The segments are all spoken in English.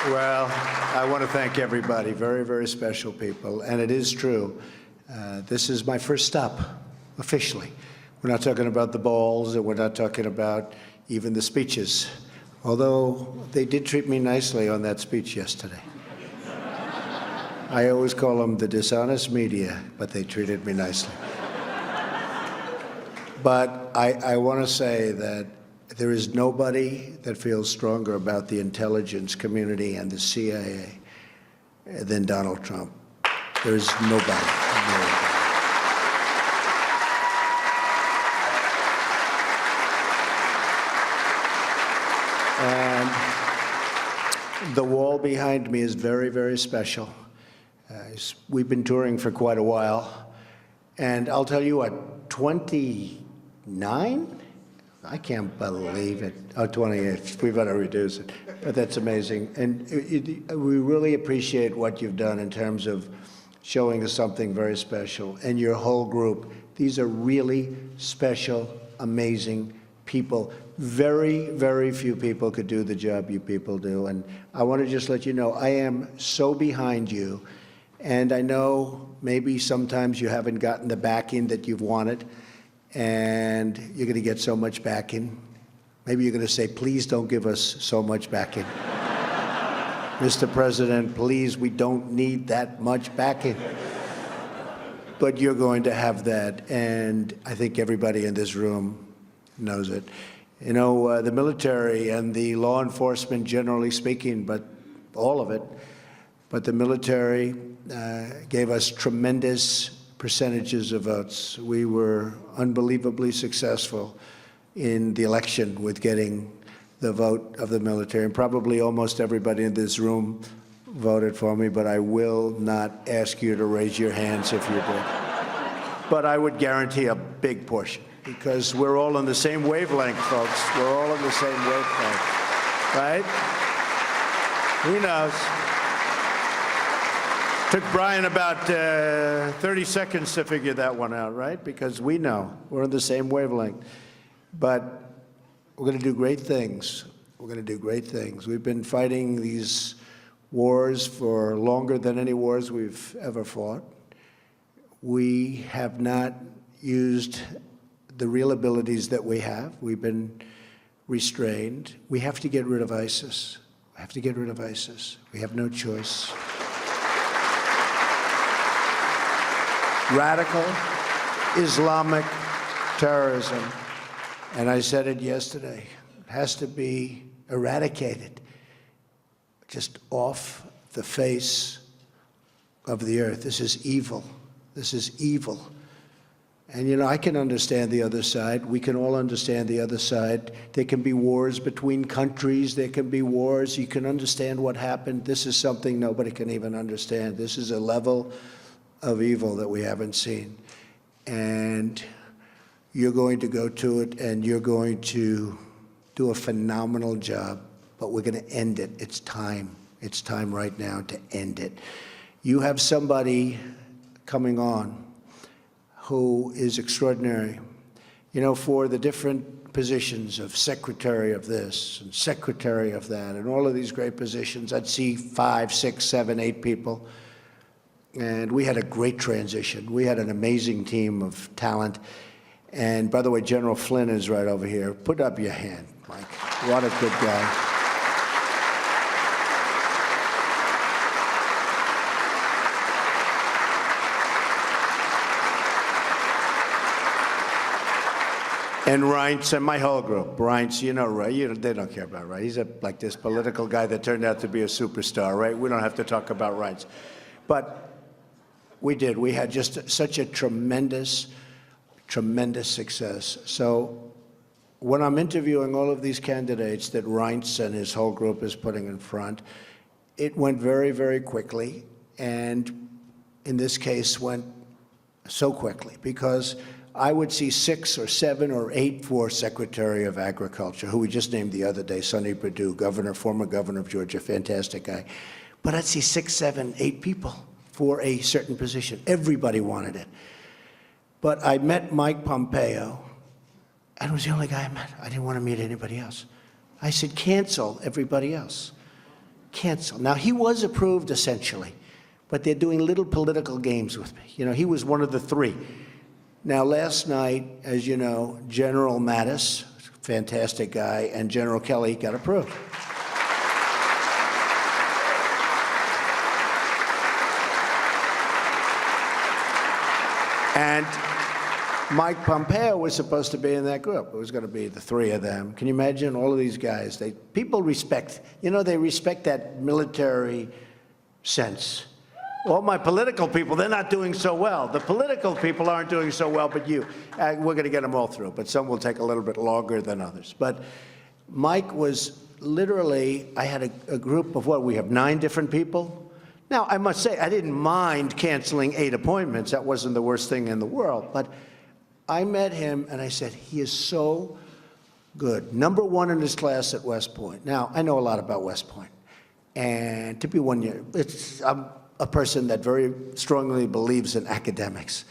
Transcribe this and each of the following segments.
Well, I want to thank everybody, very, very special people. And it is true, this is my first stop, officially. We're not talking about the balls, and we're not talking about even the speeches, although they did treat me nicely on that speech yesterday. I always call them the dishonest media, but they treated me nicely. But I want to say that there is nobody that feels stronger about the intelligence community and the CIA than Donald Trump. There is nobody. And the wall behind me is very, very special. We've been touring for quite a while. And I'll tell you what, 29? I can't believe it. Oh, 28. We better reduce it. But that's amazing. And we really appreciate what you've done in terms of showing us something very special. And your whole group. These are really special, amazing people. Very, very few people could do the job you people do. And I want to just let you know, I am so behind you. And I know maybe sometimes you haven't gotten the backing that you've wanted. And you're going to get so much backing. Maybe you're going to say, please don't give us so much backing. Mr. President, please, we don't need that much backing. But you're going to have that, and I think everybody in this room knows it. You know, the military and the law enforcement, generally speaking, but all of it, but the military gave us tremendous percentages of votes. We were unbelievably successful in the election with getting the vote of the military, and probably almost everybody in this room voted for me, but I will not ask you to raise your hands if you did. But I would guarantee a big portion, because we're all on the same wavelength, folks. We're all on the same wavelength, right? Who knows? Took Brian about 30 seconds to figure that one out, right? Because we know we're on the same wavelength. But we're going to do great things. We're going to do great things. We've been fighting these wars for longer than any wars we've ever fought. We have not used the real abilities that we have. We've been restrained. We have to get rid of ISIS. We have to get rid of ISIS. We have no choice. Radical Islamic terrorism, and I said it yesterday, has to be eradicated, just off the face of the earth. This is evil. This is evil. And, you know, I can understand the other side. We can all understand the other side. There can be wars between countries. There can be wars. You can understand what happened. This is something nobody can even understand. This is a level of evil that we haven't seen. And you're going to go to it, and you're going to do a phenomenal job, but we're going to end it. It's time. It's time right now to end it. You have somebody coming on who is extraordinary. You know, for the different positions of secretary of this and secretary of that and all of these great positions, I'd see 5, 6, 7, 8 people. And we had a great transition. We had an amazing team of talent. And by the way, General Flynn is right over here. Put up your hand, Mike. What a good guy. And Reince and my whole group. Reince, you know, right? They don't care about Reince. He's like this political guy that turned out to be a superstar, right? We don't have to talk about Reince. But we did. We had just such a tremendous, tremendous success. So when I'm interviewing all of these candidates that Reince and his whole group is putting in front, it went very, very quickly. And in this case, went so quickly because I would see 6 or 7 or 8 for Secretary of Agriculture, who we just named the other day, Sonny Perdue, former governor of Georgia, fantastic guy. But I'd see 6, 7, 8 people for a certain position. Everybody wanted it. But I met Mike Pompeo, and it was the only guy I met. I didn't want to meet anybody else. I said, cancel everybody else. cancel. Now, he was approved essentially, but they're doing little political games with me. You know, he was one of the three. Now, last night, as you know, General Mattis, fantastic guy, and General Kelly got approved. And Mike Pompeo was supposed to be in that group. It was going to be the three of them. Can you imagine all of these guys? People respect, you know, they respect that military sense. All my political people, they're not doing so well. The political people aren't doing so well, but you. We're going to get them all through, but some will take a little bit longer than others. But Mike was literally, I had a group of we have 9 different people. Now, I must say, I didn't mind canceling 8 appointments. That wasn't the worst thing in the world. But I met him, and I said, he is so good. #1 in his class at West Point. Now, I know a lot about West Point. And to be 1 year, I'm a person that very strongly believes in academics.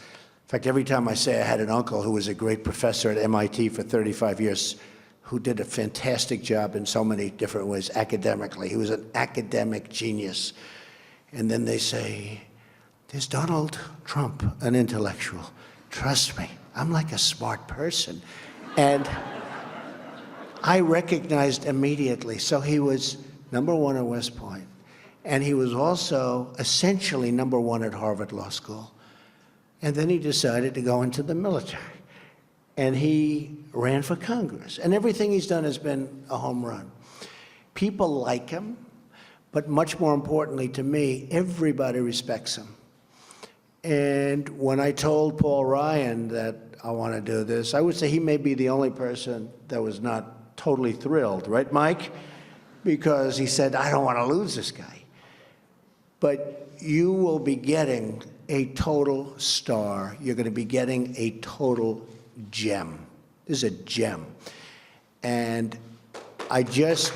In fact, every time I say I had an uncle who was a great professor at MIT for 35 years, who did a fantastic job in so many different ways academically. He was an academic genius. And then they say, there's Donald Trump, an intellectual. Trust me, I'm like a smart person. And I recognized immediately. So he was #1 at West Point. And he was also essentially #1 at Harvard Law School. And then he decided to go into the military. And he ran for Congress. And everything he's done has been a home run. People like him, but much more importantly to me, everybody respects him. And when I told Paul Ryan that I want to do this, I would say he may be the only person that was not totally thrilled, right, Mike? Because he said, I don't want to lose this guy. But you will be getting a total star. You're going to be getting a total gem. This is a gem. And I just...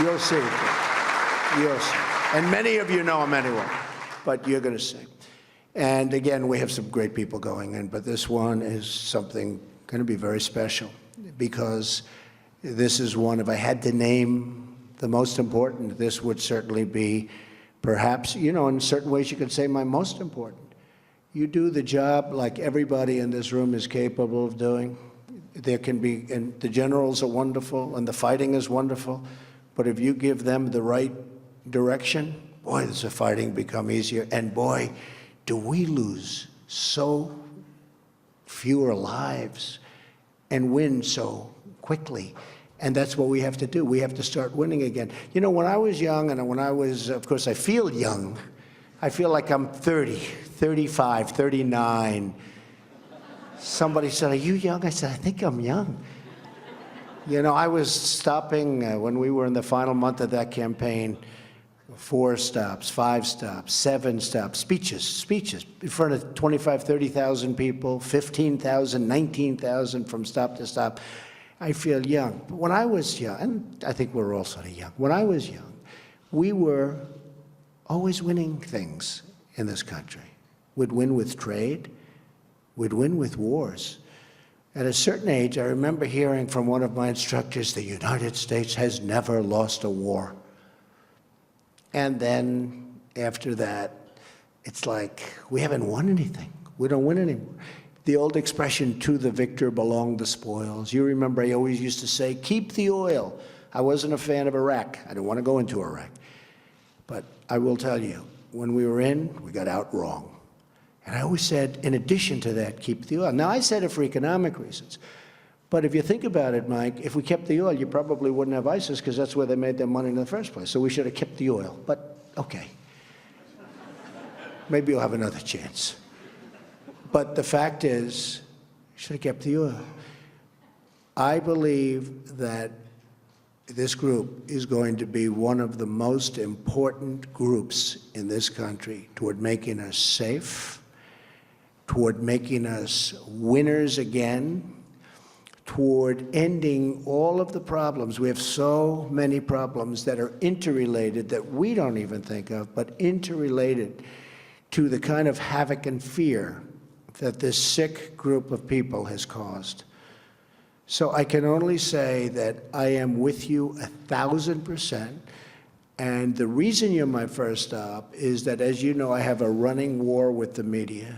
You'll see. You'll see. And many of you know him anyway, but you're going to see. And again, we have some great people going in, but this one is something going to be very special because this is one, if I had to name the most important, this would certainly be perhaps, you know, in certain ways you could say my most important. You do the job like everybody in this room is capable of doing. There can be, and the generals are wonderful and the fighting is wonderful, but if you give them the right direction, boy, does the fighting become easier. And boy, do we lose so fewer lives and win so quickly. And that's what we have to do. We have to start winning again. You know, when I was young, and when I was, of course, I feel young. I feel like I'm 30, 35, 39. Somebody said, are you young? I said, I think I'm young. You know, I was stopping when we were in the final month of that campaign, 4 stops, 5 stops, 7 stops, speeches in front of 25, 30,000 people, 15,000, 19,000 from stop to stop. I feel young. But when I was young, and I think we're all sort of young, when I was young, we were always winning things in this country. We'd win with trade. We'd win with wars. At a certain age, I remember hearing from one of my instructors, the United States has never lost a war. And then after that, it's like, we haven't won anything. We don't win anymore. The old expression, to the victor belong the spoils. You remember I always used to say, keep the oil. I wasn't a fan of Iraq. I didn't want to go into Iraq. But I will tell you, when we were in, we got out wrong. And I always said, in addition to that, keep the oil. Now, I said it for economic reasons. But if you think about it, Mike, if we kept the oil, you probably wouldn't have ISIS because that's where they made their money in the first place. So we should have kept the oil. But, okay. Maybe you'll have another chance. But the fact is, you should have kept the oil. I believe that this group is going to be one of the most important groups in this country toward making us safe, toward making us winners again, toward ending all of the problems. We have so many problems that are interrelated that we don't even think of, but interrelated to the kind of havoc and fear that this sick group of people has caused. So I can only say that I am with you 1,000%. And the reason you're my first stop is that, as you know, I have a running war with the media.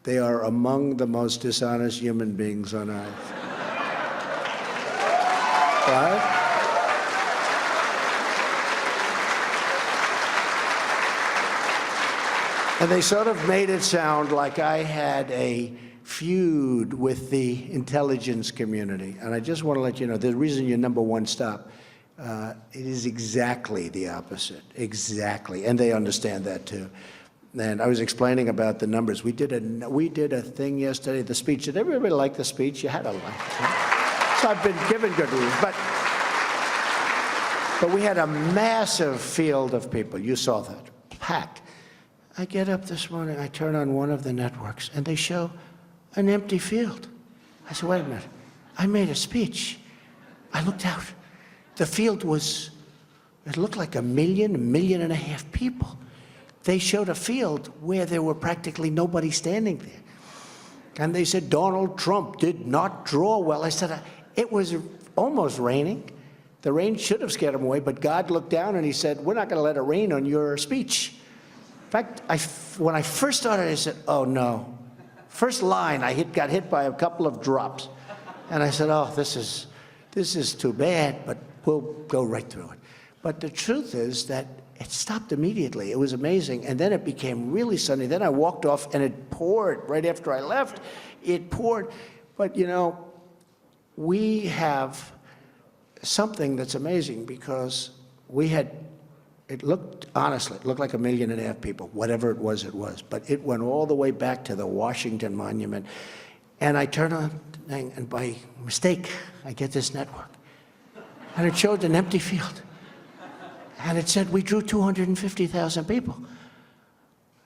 They are among the most dishonest human beings on earth. Right? And they sort of made it sound like I had a feud with the intelligence community. And I just want to let you know, the reason you're number one stop, it is exactly the opposite, exactly. And they understand that too. And I was explaining about the numbers. We did a thing yesterday, the speech. Did everybody like the speech? You had to like it. Right? So I've been given good reviews. But we had a massive field of people. You saw that, packed. I get up this morning, I turn on one of the networks, and they show an empty field. I said, wait a minute. I made a speech. I looked out. The field it looked like 1.5 million people. They showed a field where there were practically nobody standing there. And they said, Donald Trump did not draw well. I said, it was almost raining. The rain should have scared him away, but God looked down and he said, we're not going to let it rain on your speech. In fact, when I first started, I said, oh no. First line, got hit by a couple of drops. And I said, oh, this is too bad, but we'll go right through it. But the truth is that it stopped immediately. It was amazing. And then it became really sunny. Then I walked off and it poured right after I left. It poured. But you know, we have something that's amazing because it looked like 1.5 million people, whatever it was. But it went all the way back to the Washington Monument. And I turn on the thing, and by mistake, I get this network. And it showed an empty field. And it said we drew 250,000 people.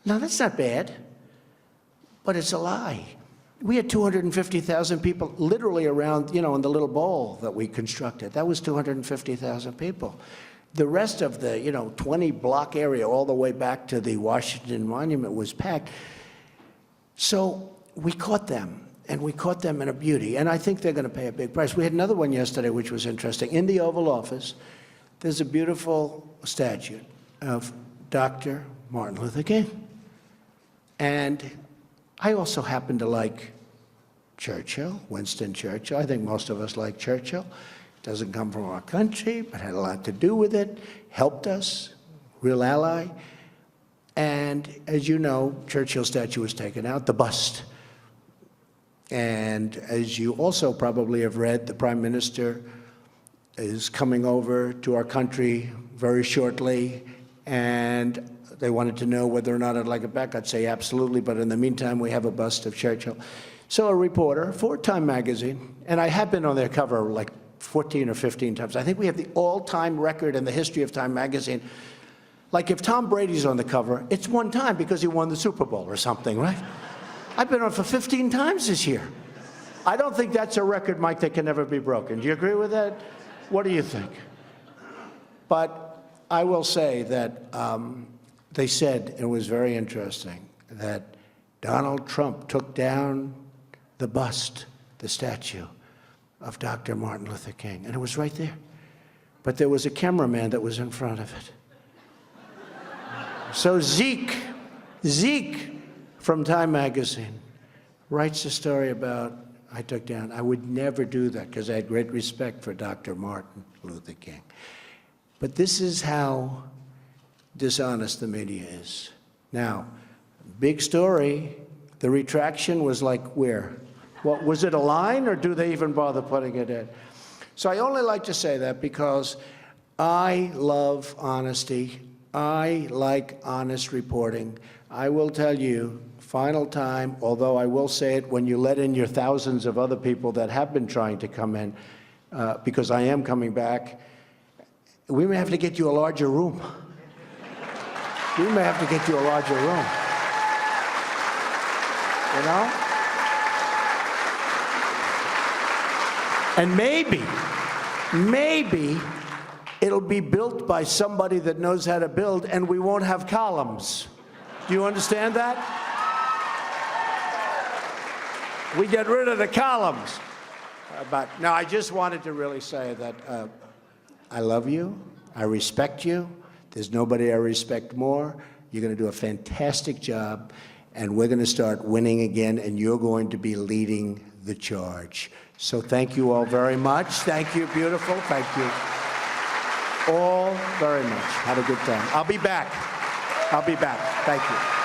Now, that's not bad, but it's a lie. We had 250,000 people literally around, in the little bowl that we constructed. That was 250,000 people. The rest of the, 20-block area all the way back to the Washington Monument was packed. So we caught them, and we caught them in a beauty. And I think they're going to pay a big price. We had another one yesterday, which was interesting. In the Oval Office, there's a beautiful statue of Dr. Martin Luther King. And I also happen to like Churchill, Winston Churchill. I think most of us like Churchill. Doesn't come from our country, but had a lot to do with it, helped us, real ally. And as you know, Churchill's statue was taken out, the bust. And as you also probably have read, the Prime Minister is coming over to our country very shortly, and they wanted to know whether or not I'd like it back. I'd say absolutely, but in the meantime, we have a bust of Churchill. So a reporter for Time magazine, and I have been on their cover like 14 or 15 times. I think we have the all-time record in the history of Time magazine. Like if Tom Brady's on the cover, it's one time because he won the Super Bowl or something, right? I've been on for 15 times this year. I don't think that's a record, Mike, that can never be broken. Do you agree with that? What do you think? But I will say that they said, it was very interesting, that Donald Trump took down the bust, the statue of Dr. Martin Luther King, and it was right there. But there was a cameraman that was in front of it. So Zeke from Time magazine writes a story about I took down. I would never do that because I had great respect for Dr. Martin Luther King. But this is how dishonest the media is. Now, big story, the retraction was like where? What, was it a line, or do they even bother putting it in? So I only like to say that because I love honesty. I like honest reporting. I will tell you, final time, although I will say it when you let in your thousands of other people that have been trying to come in, because I am coming back, we may have to get you a larger room. We may have to get you a larger room. You know? And maybe it'll be built by somebody that knows how to build, and we won't have columns. Do you understand that? We get rid of the columns. But no, I just wanted to really say that I love you. I respect you. There's nobody I respect more. You're going to do a fantastic job, and we're going to start winning again, and you're going to be leading the charge. So thank you all very much. Thank you, beautiful. Thank you all very much. Have a good time. I'll be back. I'll be back. Thank you.